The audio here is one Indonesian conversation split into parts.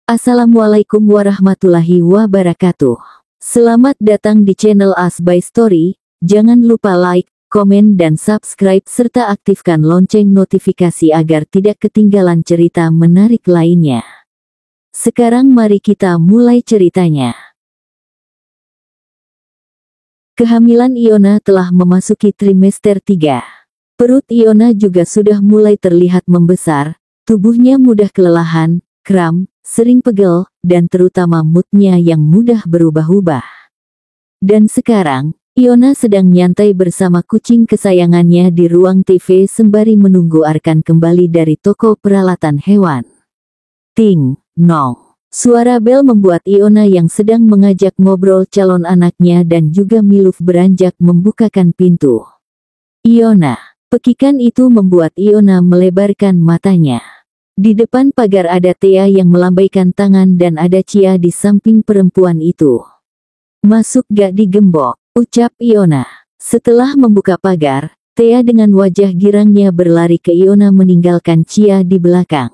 Assalamualaikum warahmatullahi wabarakatuh. Selamat datang di channel As by Story. Jangan lupa like, komen dan subscribe serta aktifkan lonceng notifikasi agar tidak ketinggalan cerita menarik lainnya. Sekarang mari kita mulai ceritanya. Kehamilan Iona telah memasuki trimester 3. Perut Iona juga sudah mulai terlihat membesar, tubuhnya mudah kelelahan, kram, sering pegel, dan terutama moodnya yang mudah berubah-ubah. Dan sekarang, Iona sedang nyantai bersama kucing kesayangannya di ruang TV sembari menunggu Arkan kembali dari toko peralatan hewan. Ting, nong. Suara bel membuat Iona yang sedang mengajak ngobrol calon anaknya dan juga Miluf beranjak membukakan pintu. Iona. Pekikan itu membuat Iona melebarkan matanya. Di depan pagar ada Thea yang melambaikan tangan dan ada Cia di samping perempuan itu. Masuk gak digembok, ucap Iona. Setelah membuka pagar, Thea dengan wajah girangnya berlari ke Iona meninggalkan Cia di belakang.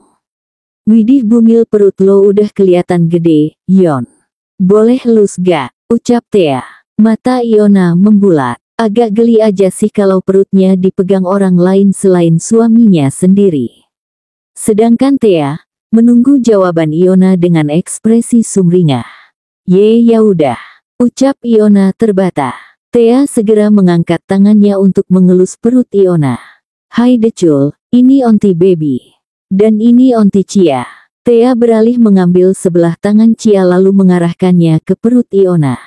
Widih bumil perut lo udah kelihatan gede, Yon. Boleh lus gak, ucap Thea. Mata Iona membulat. Agak geli aja sih kalau perutnya dipegang orang lain selain suaminya sendiri. Sedangkan Thea menunggu jawaban Iona dengan ekspresi sumringah. Ya udah, ucap Iona terbata. Thea segera mengangkat tangannya untuk mengelus perut Iona. Hai Decul, ini onti baby. Dan ini onti Cia. Thea beralih mengambil sebelah tangan Cia lalu mengarahkannya ke perut Iona.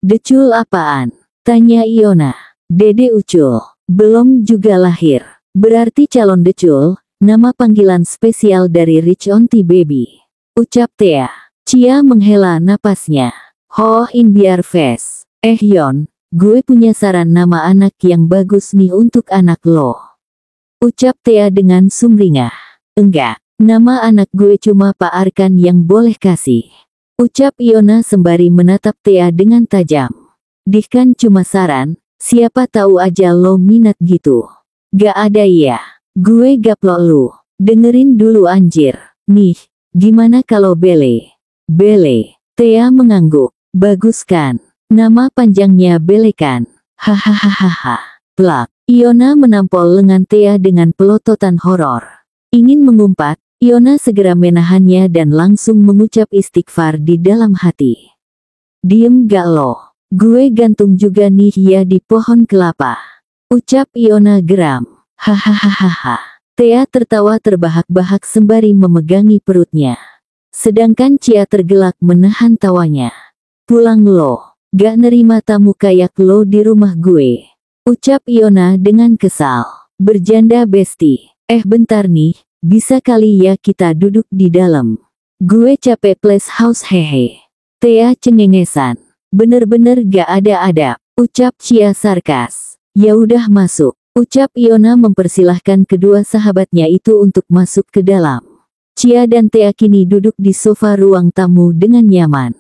Decul apaan? Tanya Iona. Dede Ucul. Belum juga lahir. Berarti calon Decul. Nama panggilan spesial dari Rich Onti Baby. Ucap Thea. Cia menghela napasnya. Ho in biar face. Yon, gue punya saran nama anak yang bagus nih untuk anak lo. Ucap Thea dengan sumringah. Enggak, nama anak gue cuma Pak Arkan yang boleh kasih. Ucap Iona sembari menatap Thea dengan tajam. Kan cuma saran, siapa tahu aja lo minat gitu. Gak ada ya. Gue gaplok lu. Dengerin dulu anjir. Nih, gimana kalau Bele? Bele. Thea mengangguk. Bagus kan? Nama panjangnya Bele kan? Hahaha. Plak. Iona menampol lengan Thea dengan pelototan horor. Ingin mengumpat, Iona segera menahannya dan langsung mengucap istighfar di dalam hati. Diem gak lo? Gue gantung juga nih ya di pohon kelapa. Ucap Iona geram. Hahaha. Thea tertawa terbahak-bahak sembari memegangi perutnya. Sedangkan Cia tergelak menahan tawanya. Pulang lo. Gak nerima tamu kayak lo di rumah gue. Ucap Iona dengan kesal. Berjanda besti. Bentar nih. Bisa kali ya kita duduk di dalam. Gue capek place house hehe. Thea cengengesan. Bener-bener gak ada adab. Ucap Cia sarkas. Ya udah masuk. Ucap Iona mempersilahkan kedua sahabatnya itu untuk masuk ke dalam. Cia dan Thea kini duduk di sofa ruang tamu dengan nyaman.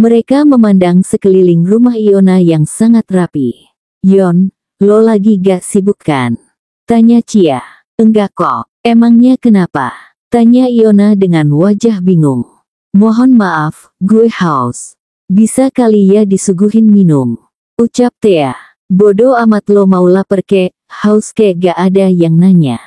Mereka memandang sekeliling rumah Iona yang sangat rapi. Yon, lo lagi gak sibuk kan? Tanya Cia. Enggak kok. Emangnya kenapa? Tanya Iona dengan wajah bingung. Mohon maaf, gue haus. Bisa kali ya disuguhin minum. Ucap Thea. Bodoh amat lo mau lapar kek, haus kek gak ada yang nanya.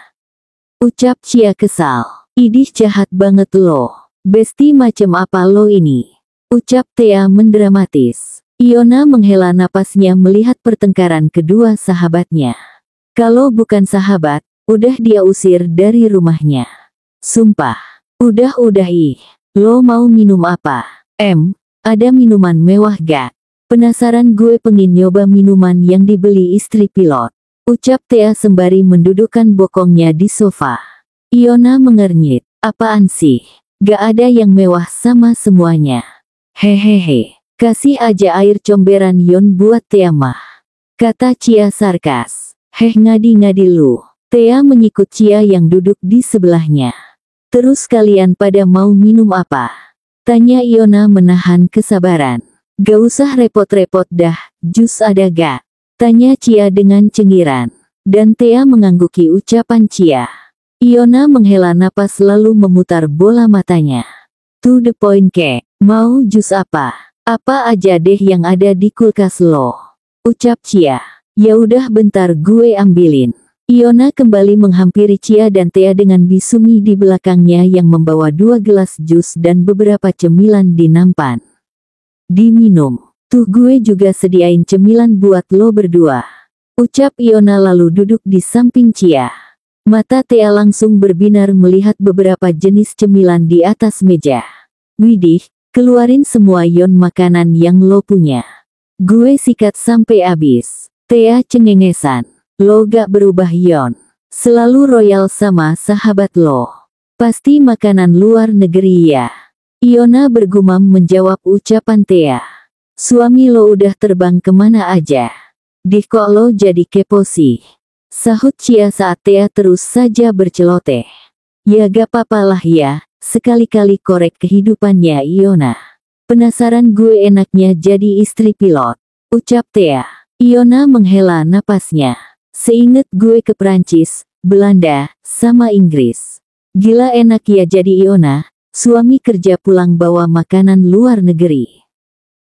Ucap Cia kesal. Idih jahat banget lo. Besti macem apa lo ini? Ucap Thea mendramatis. Iona menghela napasnya melihat pertengkaran kedua sahabatnya. Kalau bukan sahabat, udah dia usir dari rumahnya. Sumpah. Udah ih. Lo mau minum apa? Ada minuman mewah gak? Penasaran gue pengen nyoba minuman yang dibeli istri pilot. Ucap Thea sembari mendudukkan bokongnya di sofa. Iona mengernyit. Apaan sih? Gak ada yang mewah sama semuanya. Hehehe. Kasih aja air comberan Yon buat Thea mah. Kata Cia sarkas. Ngadi-ngadi lu. Thea menyikut Cia yang duduk di sebelahnya. Terus kalian pada mau minum apa? Tanya Iona menahan kesabaran. Gak usah repot-repot dah, jus ada gak? Tanya Cia dengan cengiran. Dan Thea mengangguki ucapan Cia. Iona menghela napas lalu memutar bola matanya. To the point kek. Mau jus apa? Apa aja deh yang ada di kulkas lo. Ucap Cia. Ya udah bentar gue ambilin. Iona kembali menghampiri Cia dan Thea dengan Bisumi di belakangnya yang membawa 2 gelas jus dan beberapa cemilan di nampan. Diminum. Tuh gue juga sediain cemilan buat lo berdua. Ucap Iona lalu duduk di samping Cia. Mata Thea langsung berbinar melihat beberapa jenis cemilan di atas meja. Widih, keluarin semua Yon makanan yang lo punya. Gue sikat sampai habis. Thea cengengesan. Lo gak berubah Yon. Selalu royal sama sahabat lo. Pasti makanan luar negeri ya. Iona bergumam menjawab ucapan Thea. Suami lo udah terbang kemana aja. Dih kok lo jadi kepo sih. Sahut Cia saat Thea terus saja berceloteh. Ya gak papalah ya. Sekali-kali korek kehidupannya Iona. Penasaran gue enaknya jadi istri pilot. Ucap Thea. Iona menghela napasnya. Seinget gue ke Prancis, Belanda, sama Inggris. Gila enak ya jadi Iona. Suami kerja pulang bawa makanan luar negeri.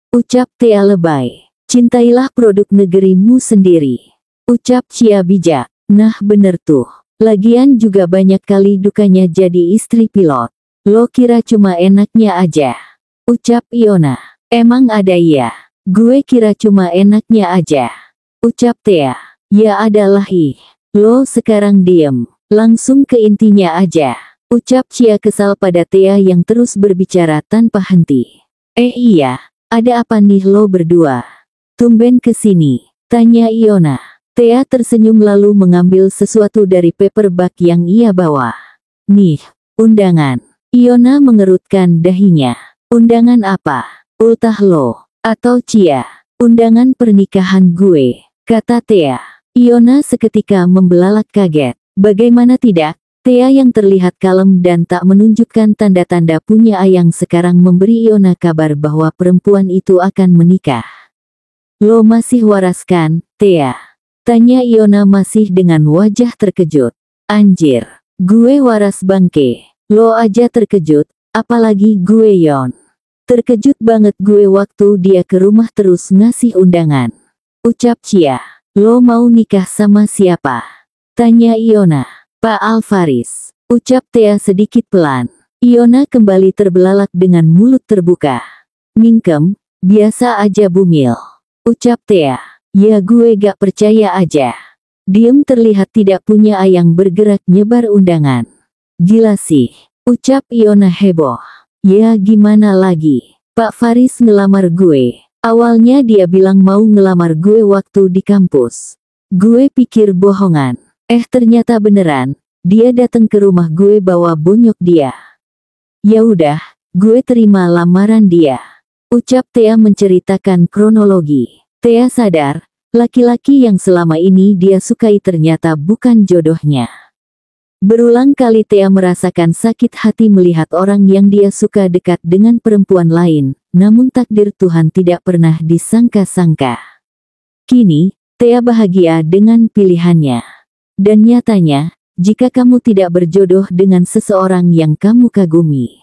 Ucap Thea lebay. Cintailah produk negerimu sendiri. Ucap Cia bijak. Nah bener tuh. Lagian juga banyak kali dukanya jadi istri pilot. Lo kira cuma enaknya aja. Ucap Iona. Emang ada ya? Gue kira cuma enaknya aja. Ucap Thea. Ya adalah ih. Lo sekarang diem. Langsung ke intinya aja. Ucap Cia kesal pada Thea yang terus berbicara tanpa henti. Iya. Ada apa nih lo berdua? Tumben kesini. Tanya Iona. Thea tersenyum lalu mengambil sesuatu dari paperback yang ia bawa. Nih, undangan. Iona mengerutkan dahinya. Undangan apa? Ultah lo. Atau Cia? Undangan pernikahan gue, kata Thea. Iona seketika membelalak kaget. Bagaimana tidak? Thea yang terlihat kalem dan tak menunjukkan tanda-tanda punya ayang sekarang memberi Iona kabar bahwa perempuan itu akan menikah. Lo masih waras kan, Thea? Tanya Iona masih dengan wajah terkejut. Anjir, gue waras bangke. Lo aja terkejut, apalagi gue Yon. Terkejut banget gue waktu dia ke rumah terus ngasih undangan. Ucap Cia. Lo mau nikah sama siapa? Tanya Iona. Pak Alvaris. Ucap Thea sedikit pelan. Iona kembali terbelalak dengan mulut terbuka. Mingkem, biasa aja bumil. Ucap Thea. Ya gue gak percaya aja. Diem terlihat tidak punya ayang bergerak nyebar undangan. Gila sih. Ucap Iona heboh. Ya gimana lagi. Pak Faris ngelamar gue. Awalnya dia bilang mau ngelamar gue waktu di kampus. Gue pikir bohongan. Ternyata beneran. Dia datang ke rumah gue bawa bonyok dia. Ya udah, gue terima lamaran dia. Ucap Thea menceritakan kronologi. Thea sadar, laki-laki yang selama ini dia sukai ternyata bukan jodohnya. Berulang kali Thea merasakan sakit hati melihat orang yang dia suka dekat dengan perempuan lain, namun takdir Tuhan tidak pernah disangka-sangka. Kini, Thea bahagia dengan pilihannya. Dan nyatanya, jika kamu tidak berjodoh dengan seseorang yang kamu kagumi,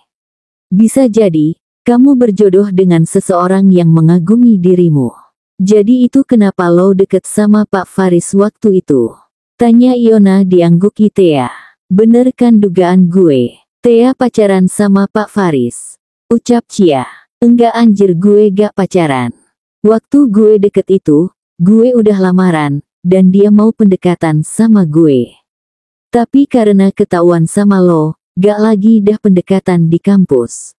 bisa jadi, kamu berjodoh dengan seseorang yang mengagumi dirimu. Jadi itu kenapa lo deket sama Pak Faris waktu itu? Tanya Iona diangguki Thea. Bener kan dugaan gue? Thea pacaran sama Pak Faris? Ucap Cia. Enggak anjir gue gak pacaran. Waktu gue deket itu, gue udah lamaran, dan dia mau pendekatan sama gue. Tapi karena ketahuan sama lo, gak lagi dah pendekatan di kampus.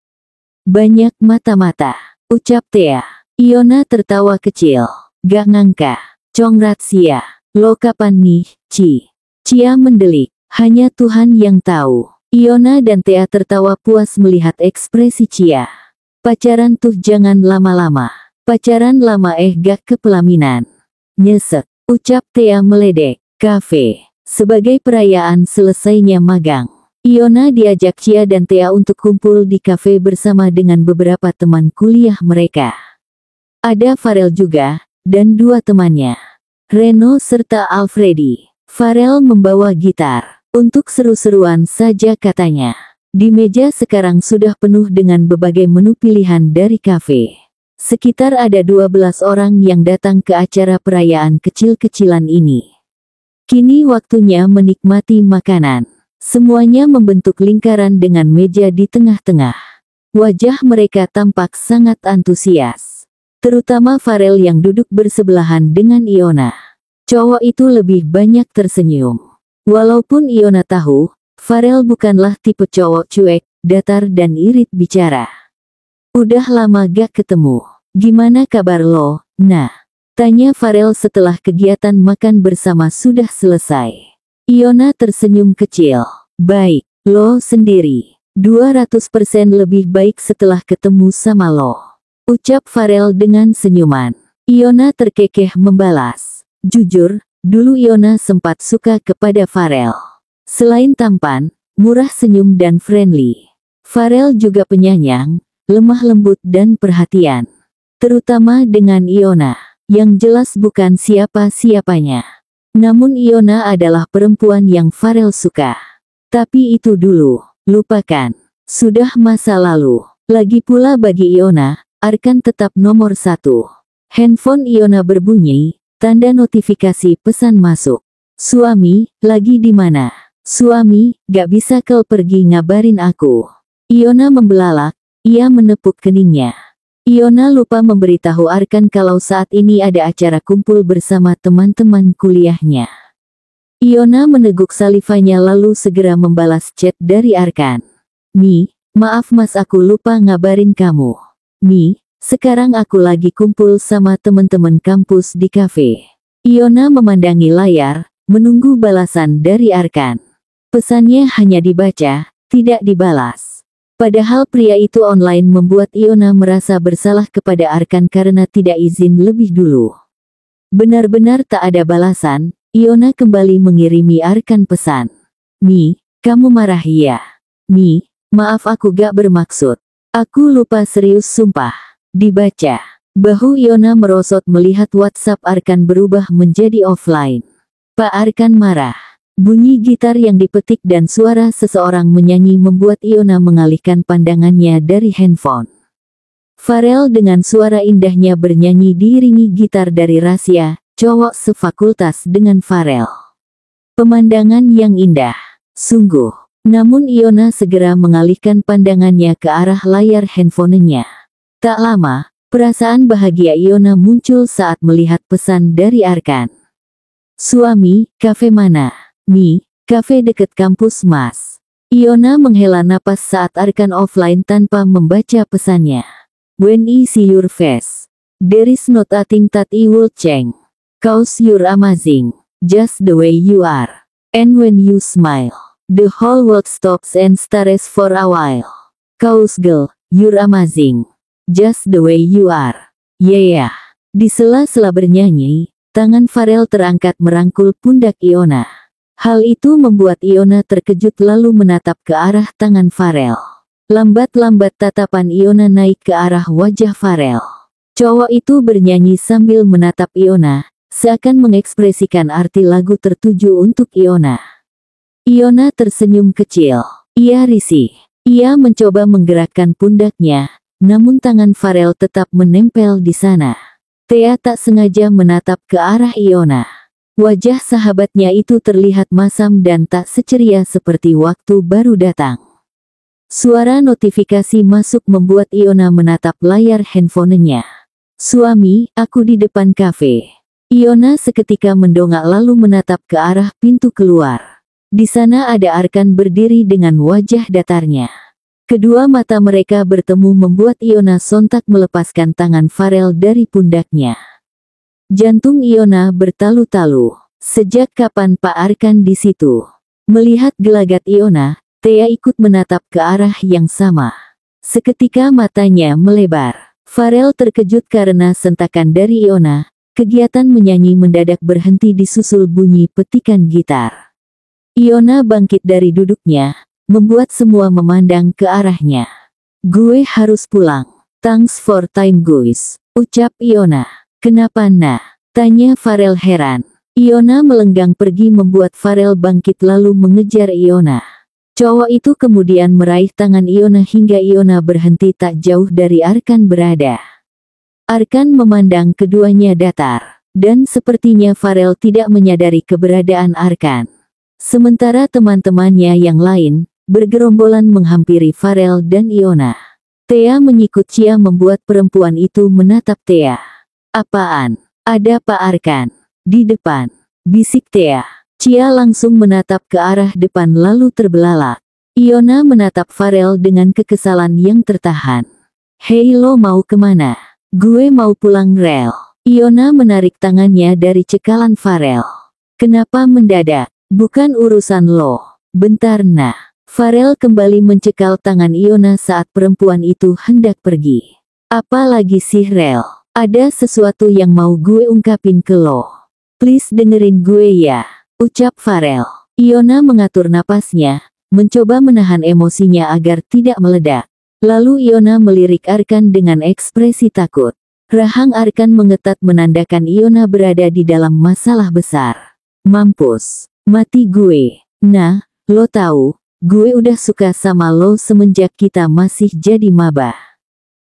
Banyak mata-mata. Ucap Thea. Iona tertawa kecil. Gak ngangka. Congrat Cia. Lo kapan nih, Ci? Cia mendelik. Hanya Tuhan yang tahu. Iona dan Thea tertawa puas melihat ekspresi Cia. Pacaran tuh jangan lama-lama. Pacaran lama gak ke pelaminan. Nyesek. Ucap Thea meledek. Kafe. Sebagai perayaan selesainya magang. Iona diajak Cia dan Thea untuk kumpul di kafe bersama dengan beberapa teman kuliah mereka. Ada Farel juga, dan 2 temannya. Reno serta Alfredi. Farel membawa gitar. Untuk seru-seruan saja katanya. Di meja sekarang sudah penuh dengan berbagai menu pilihan dari kafe. Sekitar ada 12 orang yang datang ke acara perayaan kecil-kecilan ini. Kini waktunya menikmati makanan. Semuanya membentuk lingkaran dengan meja di tengah-tengah. Wajah mereka tampak sangat antusias. Terutama Farel yang duduk bersebelahan dengan Iona. Cowok itu lebih banyak tersenyum. Walaupun Iona tahu, Farel bukanlah tipe cowok cuek, datar dan irit bicara. Udah lama gak ketemu. Gimana kabar lo, nah? Tanya Farel setelah kegiatan makan bersama sudah selesai. Iona tersenyum kecil. Baik, lo sendiri. 200% lebih baik setelah ketemu sama lo. Ucap Farel dengan senyuman. Iona terkekeh membalas. Jujur, dulu Iona sempat suka kepada Farel. Selain tampan, murah senyum dan friendly, Farel juga penyayang, lemah lembut dan perhatian. Terutama dengan Iona, yang jelas bukan siapa-siapanya. Namun Iona adalah perempuan yang Farel suka. Tapi itu dulu, lupakan. Sudah masa lalu. Lagi pula bagi Iona, Arkan tetap nomor 1. Handphone Iona berbunyi, tanda notifikasi pesan masuk. Suami, lagi di mana? Suami, gak bisa kau pergi ngabarin aku. Iona membelalak, ia menepuk keningnya. Iona lupa memberitahu Arkan kalau saat ini ada acara kumpul bersama teman-teman kuliahnya. Iona meneguk salivanya lalu segera membalas chat dari Arkan. Mi, maaf mas aku lupa ngabarin kamu. Mi, sekarang aku lagi kumpul sama teman-teman kampus di kafe. Iona memandangi layar, menunggu balasan dari Arkan. Pesannya hanya dibaca, tidak dibalas. Padahal pria itu online membuat Iona merasa bersalah kepada Arkan karena tidak izin lebih dulu. Benar-benar tak ada balasan, Iona kembali mengirimi Arkan pesan. Mi, kamu marah ya? Mi, maaf aku gak bermaksud. Aku lupa serius sumpah. Dibaca. Bahu Iona merosot melihat WhatsApp Arkan berubah menjadi offline. Pak Arkan marah. Bunyi gitar yang dipetik dan suara seseorang menyanyi membuat Iona mengalihkan pandangannya dari handphone. Farel dengan suara indahnya bernyanyi diiringi gitar dari Rasya, cowok sefakultas dengan Farel. Pemandangan yang indah, sungguh. Namun Iona segera mengalihkan pandangannya ke arah layar handphonenya. Tak lama, perasaan bahagia Iona muncul saat melihat pesan dari Arkan. Suami, kafe mana? Mi, kafe deket kampus mas. Iona menghela napas saat Arkan offline tanpa membaca pesannya. When I see your face, there is not a thing that I will change. 'Cause you're amazing, just the way you are. And when you smile, the whole world stops and stares for a while. 'Cause girl, you're amazing, just the way you are. Yeah. Di sela-sela bernyanyi, tangan Farel terangkat merangkul pundak Iona. Hal itu membuat Iona terkejut lalu menatap ke arah tangan Farel. Lambat-lambat tatapan Iona naik ke arah wajah Farel. Cowok itu bernyanyi sambil menatap Iona, seakan mengekspresikan arti lagu tertuju untuk Iona. Iona tersenyum kecil. Ia risih. Ia mencoba menggerakkan pundaknya, namun tangan Farel tetap menempel di sana. Thea tak sengaja menatap ke arah Iona. Wajah sahabatnya itu terlihat masam dan tak seceria seperti waktu baru datang. Suara notifikasi masuk membuat Iona menatap layar handphonenya. Suami, aku di depan kafe. Iona seketika mendongak lalu menatap ke arah pintu keluar. Di sana ada Arkan berdiri dengan wajah datarnya. Kedua mata mereka bertemu membuat Iona sontak melepaskan tangan Farel dari pundaknya. Jantung Iona bertalu-talu. Sejak kapan Pak Arkan di situ? Melihat gelagat Iona, Thea ikut menatap ke arah yang sama. Seketika matanya melebar. Farel terkejut karena sentakan dari Iona. Kegiatan menyanyi mendadak berhenti disusul bunyi petikan gitar. Iona bangkit dari duduknya, membuat semua memandang ke arahnya. Gue harus pulang. Thanks for time guys, ucap Iona. Kenapa nah? Tanya Farel heran. Iona melenggang pergi membuat Farel bangkit lalu mengejar Iona. Cowok itu kemudian meraih tangan Iona hingga Iona berhenti tak jauh dari Arkan berada. Arkan memandang keduanya datar. Dan sepertinya Farel tidak menyadari keberadaan Arkan. Sementara teman-temannya yang lain, bergerombolan menghampiri Farel dan Iona. Thea menyikut Cia membuat perempuan itu menatap Thea. Apaan? Ada Pak Arkan. Di depan. Bisik Thea. Cia langsung menatap ke arah depan lalu terbelalak. Iona menatap Farel dengan kekesalan yang tertahan. Hei lo mau kemana? Gue mau pulang Rel. Iona menarik tangannya dari cekalan Farel. Kenapa mendadak? Bukan urusan lo. Bentar nah. Farel kembali mencekal tangan Iona saat perempuan itu hendak pergi. Apa lagi sih Rel? Ada sesuatu yang mau gue ungkapin ke lo. Please dengerin gue ya. Ucap Farel. Iona mengatur napasnya, mencoba menahan emosinya agar tidak meledak. Lalu Iona melirik Arkan dengan ekspresi takut. Rahang Arkan mengetat menandakan Iona berada di dalam masalah besar. Mampus. Mati gue. Nah, lo tahu, gue udah suka sama lo semenjak kita masih jadi maba.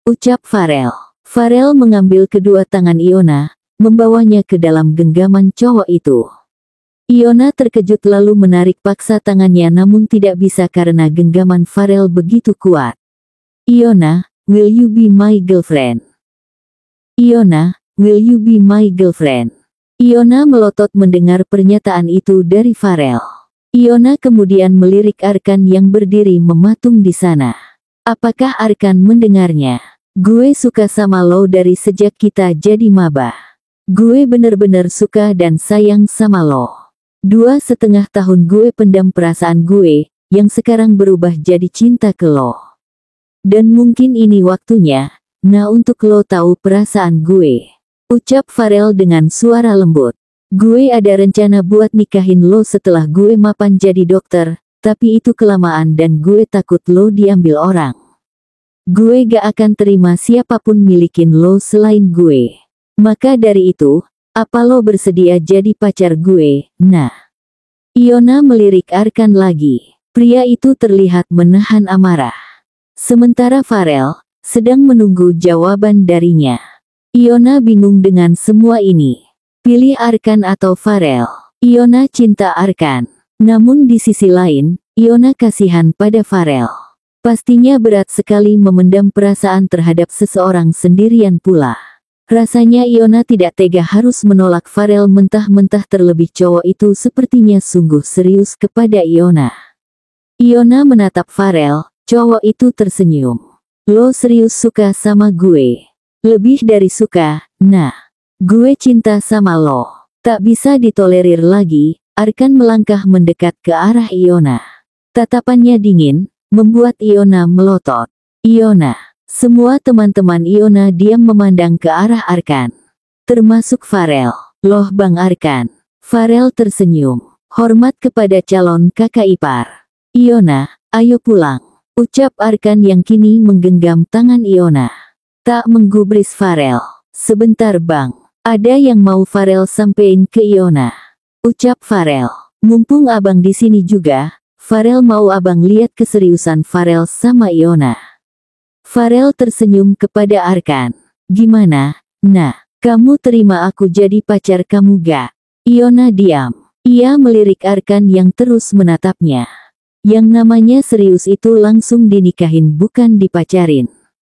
Ucap Farel. Farel mengambil kedua tangan Iona, membawanya ke dalam genggaman cowok itu. Iona terkejut lalu menarik paksa tangannya namun tidak bisa karena genggaman Farel begitu kuat. Iona, will you be my girlfriend? Iona, will you be my girlfriend? Iona melotot mendengar pernyataan itu dari Farel. Iona kemudian melirik Arkan yang berdiri mematung di sana. Apakah Arkan mendengarnya? Gue suka sama lo dari sejak kita jadi maba. Gue bener-bener suka dan sayang sama lo. 2,5 tahun gue pendam perasaan gue, yang sekarang berubah jadi cinta ke lo. Dan mungkin ini waktunya, nah untuk lo tahu perasaan gue. Ucap Farel dengan suara lembut. Gue ada rencana buat nikahin lo setelah gue mapan jadi dokter, tapi itu kelamaan dan gue takut lo diambil orang. Gue gak akan terima siapapun milikin lo selain gue. Maka dari itu, apa lo bersedia jadi pacar gue? Nah. Iona melirik Arkan lagi. Pria itu terlihat menahan amarah. Sementara Farel sedang menunggu jawaban darinya. Iona bingung dengan semua ini. Pilih Arkan atau Farel? Iona cinta Arkan. Namun di sisi lain, Iona kasihan pada Farel. Pastinya berat sekali memendam perasaan terhadap seseorang sendirian pula. Rasanya Iona tidak tega harus menolak Farel mentah-mentah terlebih cowok itu sepertinya sungguh serius kepada Iona. Iona menatap Farel, cowok itu tersenyum. Lo serius suka sama gue? Lebih dari suka, nah. Gue cinta sama lo. Tak bisa ditolerir lagi, Arkan melangkah mendekat ke arah Iona. Tatapannya dingin, membuat Iona melotot. Iona. Semua teman-teman Iona diam memandang ke arah Arkan. Termasuk Farel. Loh Bang Arkan. Farel tersenyum. Hormat kepada calon kakak ipar. Iona, ayo pulang. Ucap Arkan yang kini menggenggam tangan Iona. Tak menggubris Farel. Sebentar Bang. Ada yang mau Farel sampein ke Iona. Ucap Farel. Mumpung abang di sini juga, Farel mau abang lihat keseriusan Farel sama Iona. Farel tersenyum kepada Arkan. Gimana? Nah, kamu terima aku jadi pacar kamu gak? Iona diam. Ia melirik Arkan yang terus menatapnya. Yang namanya serius itu langsung dinikahin bukan dipacarin.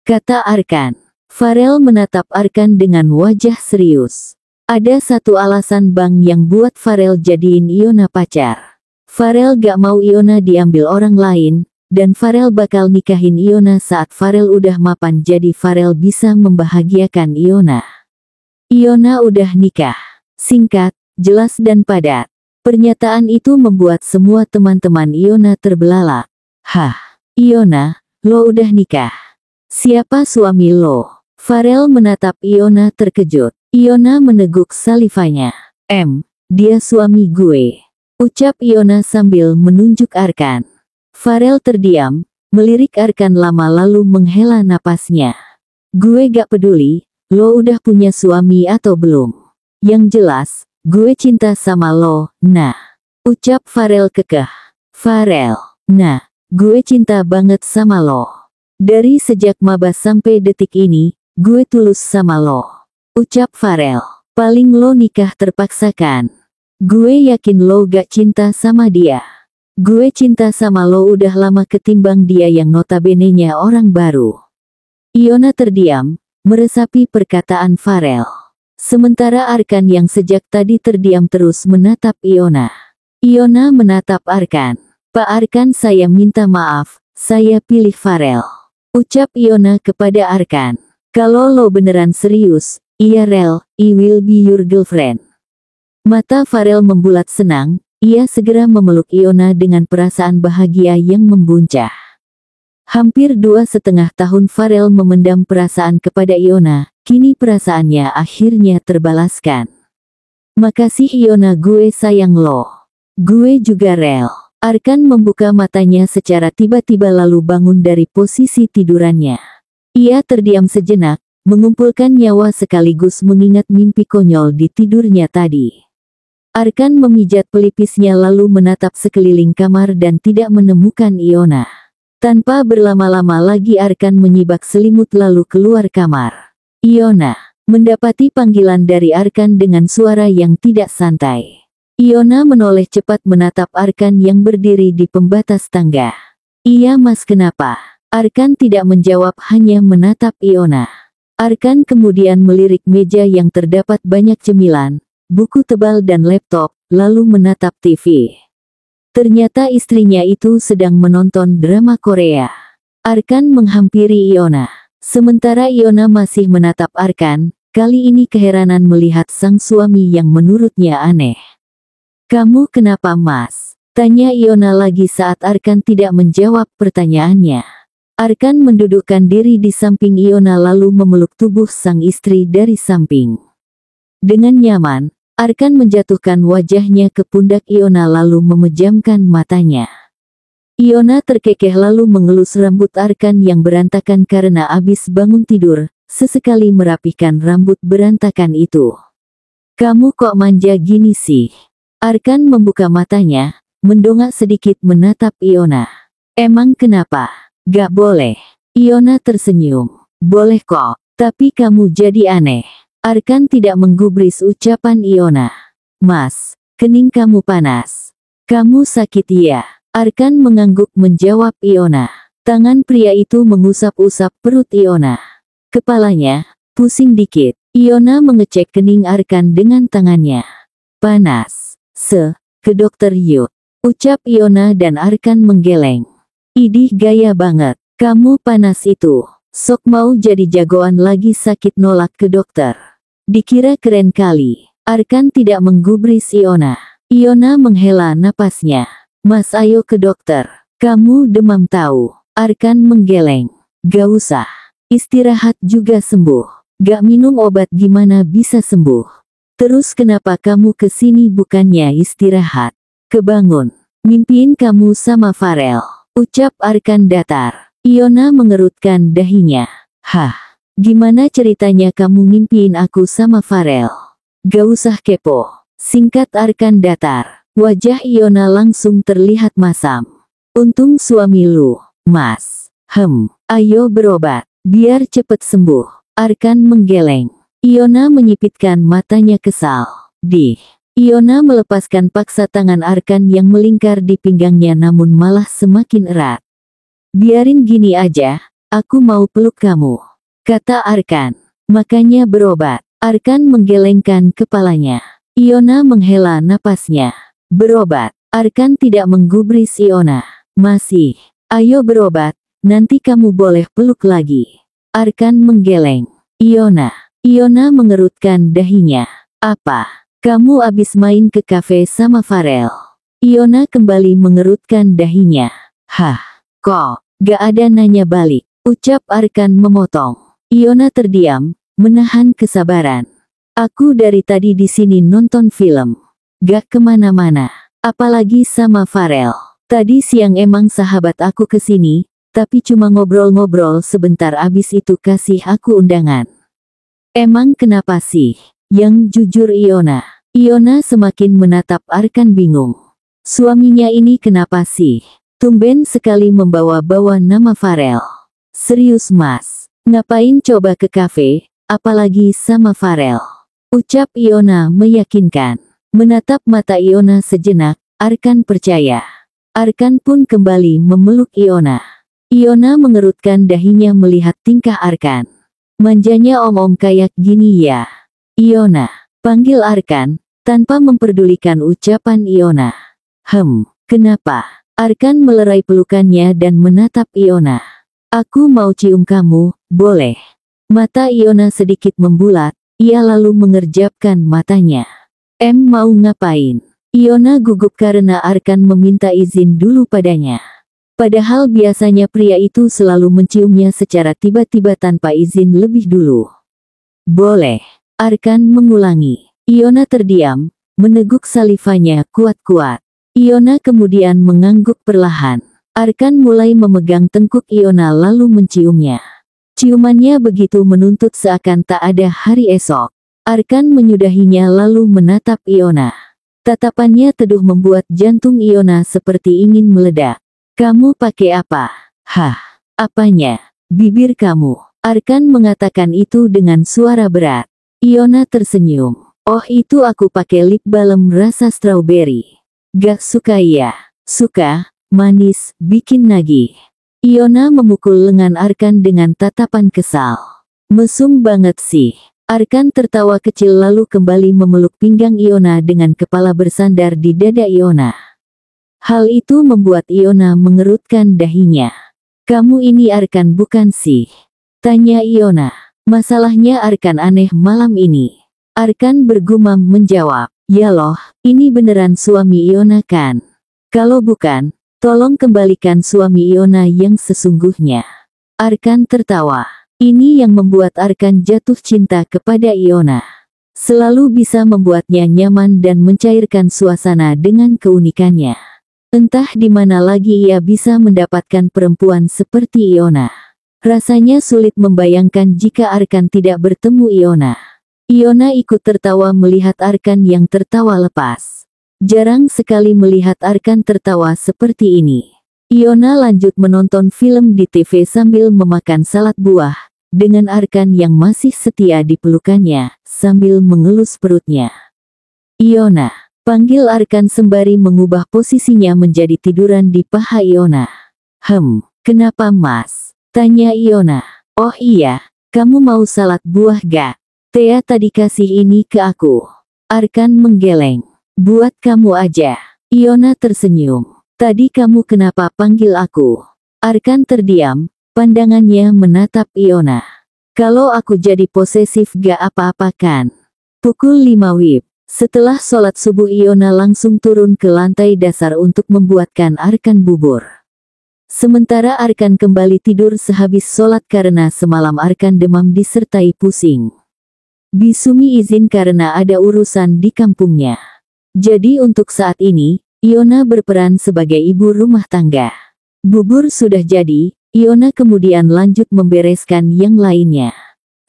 Kata Arkan. Farel menatap Arkan dengan wajah serius. Ada satu alasan Bang yang buat Farel jadiin Iona pacar. Farel gak mau Iona diambil orang lain. Dan Farel bakal nikahin Iona saat Farel udah mapan jadi Farel bisa membahagiakan Iona. Iona udah nikah. Singkat, jelas dan padat. Pernyataan itu membuat semua teman-teman Iona terbelalak. Hah, Iona, lo udah nikah? Siapa suami lo? Farel menatap Iona terkejut. Iona meneguk salivanya. Dia suami gue. Ucap Iona sambil menunjuk Arkan. Farel terdiam, melirik Arkan lama lalu menghela napasnya. Gue gak peduli, lo udah punya suami atau belum. Yang jelas, gue cinta sama lo, nah. Ucap Farel kekeh. Farel. Nah, gue cinta banget sama lo. Dari sejak maba sampai detik ini, gue tulus sama lo. Ucap Farel. Paling lo nikah terpaksa kan? Gue yakin lo gak cinta sama dia. Gue cinta sama lo udah lama ketimbang dia yang notabene-nya orang baru. Iona terdiam, meresapi perkataan Farel. Sementara Arkan yang sejak tadi terdiam terus menatap Iona. Iona menatap Arkan. Pak Arkan, saya minta maaf, saya pilih Farel. Ucap Iona kepada Arkan. Kalau lo beneran serius, iya Rel, I will be your girlfriend. Mata Farel membulat senang, ia segera memeluk Iona dengan perasaan bahagia yang membuncah. Hampir 2,5 tahun Farel memendam perasaan kepada Iona, kini perasaannya akhirnya terbalaskan. Makasih Iona, gue sayang lo. Gue juga Rel. Arkan membuka matanya secara tiba-tiba lalu bangun dari posisi tidurannya. Ia terdiam sejenak, mengumpulkan nyawa sekaligus mengingat mimpi konyol di tidurnya tadi. Arkan memijat pelipisnya lalu menatap sekeliling kamar dan tidak menemukan Iona. Tanpa berlama-lama lagi Arkan menyibak selimut lalu keluar kamar. Iona mendapati panggilan dari Arkan dengan suara yang tidak santai. Iona menoleh cepat menatap Arkan yang berdiri di pembatas tangga. Iya mas, kenapa? Arkan tidak menjawab, hanya menatap Iona. Arkan kemudian melirik meja yang terdapat banyak cemilan, buku tebal dan laptop, lalu menatap TV. Ternyata istrinya itu sedang menonton drama Korea. Arkan menghampiri Iona. Sementara Iona masih menatap Arkan, kali ini keheranan melihat sang suami yang menurutnya aneh. Kamu kenapa mas? Tanya Iona lagi saat Arkan tidak menjawab pertanyaannya. Arkan mendudukkan diri di samping Iona lalu memeluk tubuh sang istri dari samping. Dengan nyaman, Arkan menjatuhkan wajahnya ke pundak Iona lalu memejamkan matanya. Iona terkekeh lalu mengelus rambut Arkan yang berantakan karena abis bangun tidur, sesekali merapikan rambut berantakan itu. Kamu kok manja gini sih? Arkan membuka matanya, mendongak sedikit menatap Iona. Emang kenapa? Gak boleh. Iona tersenyum. Boleh kok, tapi kamu jadi aneh. Arkan tidak menggubris ucapan Iona. Mas, kening kamu panas. Kamu sakit ya? Arkan mengangguk menjawab Iona. Tangan pria itu mengusap-usap perut Iona. Kepalanya pusing dikit. Iona mengecek kening Arkan dengan tangannya. Panas. Ke dokter yuk. Ucap Iona dan Arkan menggeleng. Idih gaya banget. Kamu panas itu. Sok mau jadi jagoan lagi sakit nolak ke dokter. Dikira keren kali. Arkan tidak menggubris Iona. Iona menghela napasnya. Mas ayo ke dokter. Kamu demam tahu. Arkan menggeleng. Gak usah. Istirahat juga sembuh. Gak minum obat gimana bisa sembuh. Terus kenapa kamu kesini bukannya istirahat? Kebangun. Mimpiin kamu sama Farel. Ucap Arkan datar. Iona mengerutkan dahinya. Hah? Gimana ceritanya kamu mimpiin aku sama Farel? Gak usah kepo. Singkat Arkan datar. Wajah Iona langsung terlihat masam. Untung suami lu, mas. Ayo berobat. Biar cepet sembuh. Arkan menggeleng. Iona menyipitkan matanya kesal. Iona melepaskan paksa tangan Arkan yang melingkar di pinggangnya namun malah semakin erat. Biarin gini aja, aku mau peluk kamu. Kata Arkan. Makanya berobat. Arkan menggelengkan kepalanya. Iona menghela napasnya. Berobat. Arkan tidak menggubris Iona. Masih. Ayo berobat, nanti kamu boleh peluk lagi. Arkan menggeleng. Iona mengerutkan dahinya. Apa? Kamu abis main ke kafe sama Farel? Iona kembali mengerutkan dahinya. Hah? Kok? Gak ada nanya balik. Ucap Arkan memotong. Iona terdiam, menahan kesabaran. Aku dari tadi di sini nonton film. Gak kemana-mana. Apalagi sama Farel. Tadi siang emang sahabat aku kesini, tapi cuma ngobrol-ngobrol sebentar abis itu kasih aku undangan. Emang kenapa sih? Yang jujur Iona. Iona semakin menatap Arkan bingung. Suaminya ini kenapa sih? Tumben sekali membawa-bawa nama Farel. Serius mas, ngapain coba ke kafe, apalagi sama Farel? Ucap Iona meyakinkan. Menatap mata Iona sejenak, Arkan percaya. Arkan pun kembali memeluk Iona. Iona mengerutkan dahinya melihat tingkah Arkan. Manjanya om-om kayak gini ya. Iona, panggil Arkan, tanpa memperdulikan ucapan Iona. Kenapa? Arkan melerai pelukannya dan menatap Iona. Aku mau cium kamu, boleh? Mata Iona sedikit membulat, ia lalu mengerjapkan matanya. Mau ngapain? Iona gugup karena Arkan meminta izin dulu padanya. Padahal biasanya pria itu selalu menciumnya secara tiba-tiba tanpa izin lebih dulu. Boleh. Arkan mengulangi. Iona terdiam, meneguk salivanya kuat-kuat. Iona kemudian mengangguk perlahan. Arkan mulai memegang tengkuk Iona lalu menciumnya. Ciumannya begitu menuntut seakan tak ada hari esok. Arkan menyudahinya lalu menatap Iona. Tatapannya teduh membuat jantung Iona seperti ingin meledak. Kamu pakai apa? Apanya? Bibir kamu. Arkan mengatakan itu dengan suara berat. Iona tersenyum. Oh itu aku pakai lip balm rasa strawberry. Gak suka ya? Suka, manis, bikin nagih. Iona memukul lengan Arkan dengan tatapan kesal. Mesum banget sih. Arkan tertawa kecil lalu kembali memeluk pinggang Iona dengan kepala bersandar di dada Iona. Hal itu membuat Iona mengerutkan dahinya. Kamu ini Arkan bukan sih? Tanya Iona. Masalahnya Arkan aneh malam ini. Arkan bergumam menjawab. Ya loh, ini beneran suami Iona kan? Kalau bukan, tolong kembalikan suami Iona yang sesungguhnya. Arkan tertawa. Ini yang membuat Arkan jatuh cinta kepada Iona. Selalu bisa membuatnya nyaman dan mencairkan suasana dengan keunikannya. Entah di mana lagi ia bisa mendapatkan perempuan seperti Iona. Rasanya sulit membayangkan jika Arkan tidak bertemu Iona. Iona ikut tertawa melihat Arkan yang tertawa lepas. Jarang sekali melihat Arkan tertawa seperti ini. Iona lanjut menonton film di TV sambil memakan salad buah, dengan Arkan yang masih setia di pelukannya, sambil mengelus perutnya. Iona, panggil Arkan sembari mengubah posisinya menjadi tiduran di paha Iona. Kenapa mas? Tanya Iona. Oh iya, kamu mau salad buah gak? Thea tadi kasih ini ke aku. Arkan menggeleng. Buat kamu aja. Iona tersenyum. Tadi kamu kenapa panggil aku? Arkan terdiam, pandangannya menatap Iona. Kalau aku jadi posesif gak apa-apa kan? Pukul 5 WIB. Setelah sholat subuh Iona langsung turun ke lantai dasar untuk membuatkan Arkan bubur. Sementara Arkan kembali tidur sehabis sholat karena semalam Arkan demam disertai pusing. Bisumi izin karena ada urusan di kampungnya. Jadi untuk saat ini, Iona berperan sebagai ibu rumah tangga. Bubur sudah jadi, Iona kemudian lanjut membereskan yang lainnya.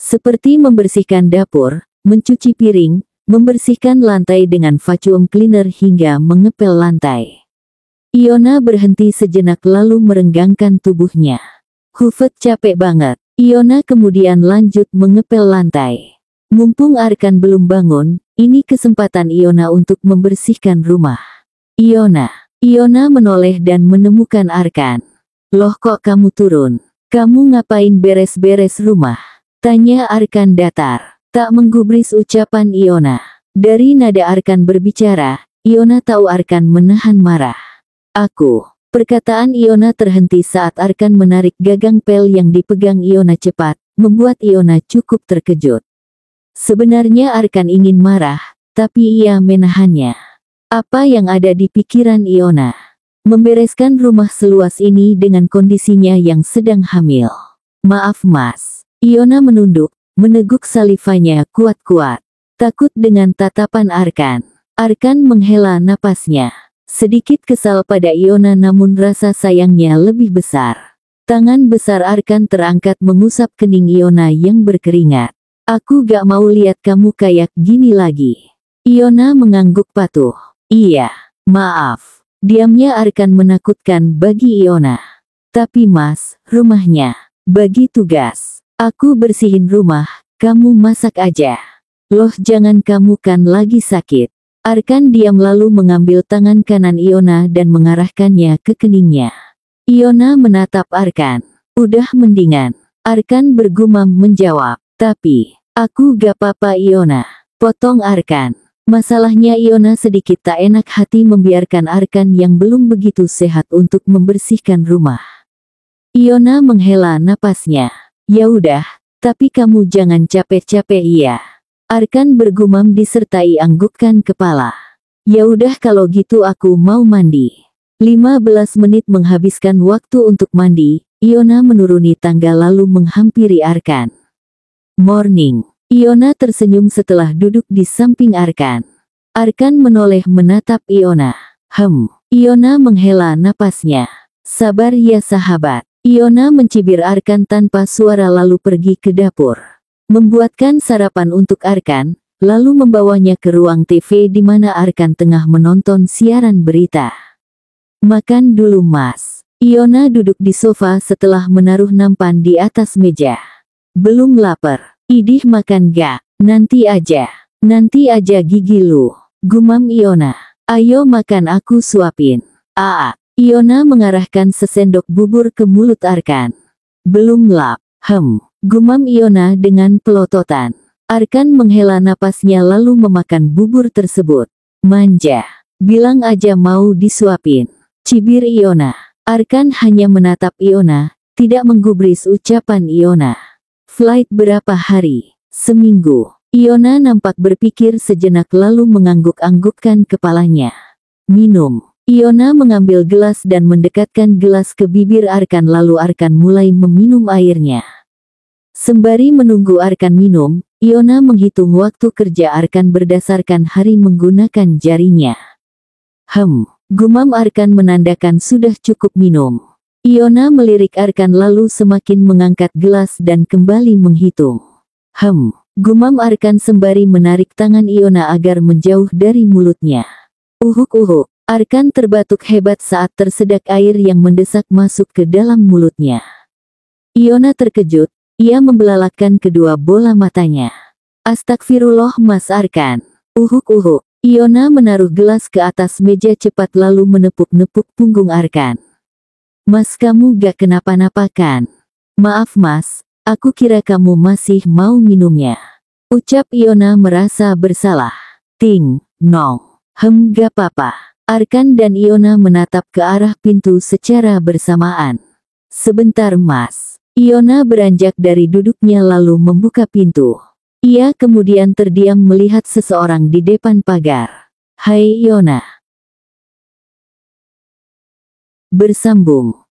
Seperti membersihkan dapur, mencuci piring, membersihkan lantai dengan vacuum cleaner hingga mengepel lantai. Iona berhenti sejenak lalu merenggangkan tubuhnya. Capek banget. Iona kemudian lanjut mengepel lantai. Mumpung Arkan belum bangun, ini kesempatan Iona untuk membersihkan rumah. Iona menoleh dan menemukan Arkan. Loh kok kamu turun? Kamu ngapain beres-beres rumah? Tanya Arkan datar. Tak menggubris ucapan Iona. Dari nada Arkan berbicara, Iona tahu Arkan menahan marah. Perkataan Iona terhenti saat Arkan menarik gagang pel yang dipegang Iona cepat, membuat Iona cukup terkejut. Sebenarnya Arkan ingin marah, tapi ia menahannya. Apa yang ada di pikiran Iona? Membereskan rumah seluas ini dengan kondisinya yang sedang hamil. Maaf mas. Iona menunduk, meneguk salivanya kuat-kuat. Takut dengan tatapan Arkan. Arkan menghela napasnya. Sedikit kesal pada Iona namun rasa sayangnya lebih besar. Tangan besar Arkan terangkat mengusap kening Iona yang berkeringat. Aku gak mau lihat kamu kayak gini lagi. Iona mengangguk patuh. Iya, maaf. Diamnya Arkan menakutkan bagi Iona. Tapi Mas, rumahnya. Bagi tugas. Aku bersihin rumah, kamu masak aja. Loh jangan kamu kan lagi sakit. Arkan diam lalu mengambil tangan kanan Iona dan mengarahkannya ke keningnya. Iona menatap Arkan. Udah mendingan. Arkan bergumam menjawab. Tapi, aku gak apa-apa Iona. Potong Arkan. Masalahnya Iona sedikit tak enak hati membiarkan Arkan yang belum begitu sehat untuk membersihkan rumah. Iona menghela napasnya. Ya udah, tapi kamu jangan capek-capek ya. Arkan bergumam disertai anggukkan kepala. Ya udah kalau gitu aku mau mandi. 15 menit menghabiskan waktu untuk mandi, Iona menuruni tangga lalu menghampiri Arkan. Morning. Iona tersenyum setelah duduk di samping Arkan. Arkan menoleh menatap Iona. Iona menghela napasnya. Sabar ya sahabat. Iona mencibir Arkan tanpa suara lalu pergi ke dapur. Membuatkan sarapan untuk Arkan, lalu membawanya ke ruang TV di mana Arkan tengah menonton siaran berita. Makan dulu Mas. Iona duduk di sofa setelah menaruh nampan di atas meja. Belum lapar. Idih makan gak? Nanti aja gigi lu. Gumam Iona. Ayo makan aku suapin. Iona mengarahkan sesendok bubur ke mulut Arkan. Belum lap. Gumam Iona dengan pelototan. Arkan menghela napasnya lalu memakan bubur tersebut. Manja. Bilang aja mau disuapin. Cibir Iona. Arkan hanya menatap Iona, tidak menggubris ucapan Iona. Flight berapa hari? Seminggu. Iona nampak berpikir sejenak lalu mengangguk-anggukkan kepalanya. Minum. Iona mengambil gelas dan mendekatkan gelas ke bibir Arkan lalu Arkan mulai meminum airnya. Sembari menunggu Arkan minum, Iona menghitung waktu kerja Arkan berdasarkan hari menggunakan jarinya. Gumam Arkan menandakan sudah cukup minum. Iona melirik Arkan lalu semakin mengangkat gelas dan kembali menghitung. Gumam Arkan sembari menarik tangan Iona agar menjauh dari mulutnya. Uhuk. Arkan terbatuk hebat saat tersedak air yang mendesak masuk ke dalam mulutnya. Iona terkejut, ia membelalakkan kedua bola matanya. Astagfirullah Mas Arkan. Uhuk. Iona menaruh gelas ke atas meja cepat lalu menepuk-nepuk punggung Arkan. Mas kamu gak kenapa-napa kan? Maaf Mas, aku kira kamu masih mau minumnya. Ucap Iona merasa bersalah. Ting, nong. Gak apa-apa. Arkan dan Iona menatap ke arah pintu secara bersamaan. Sebentar Mas. Iona beranjak dari duduknya lalu membuka pintu. Ia kemudian terdiam melihat seseorang di depan pagar. Hai Iona. Bersambung.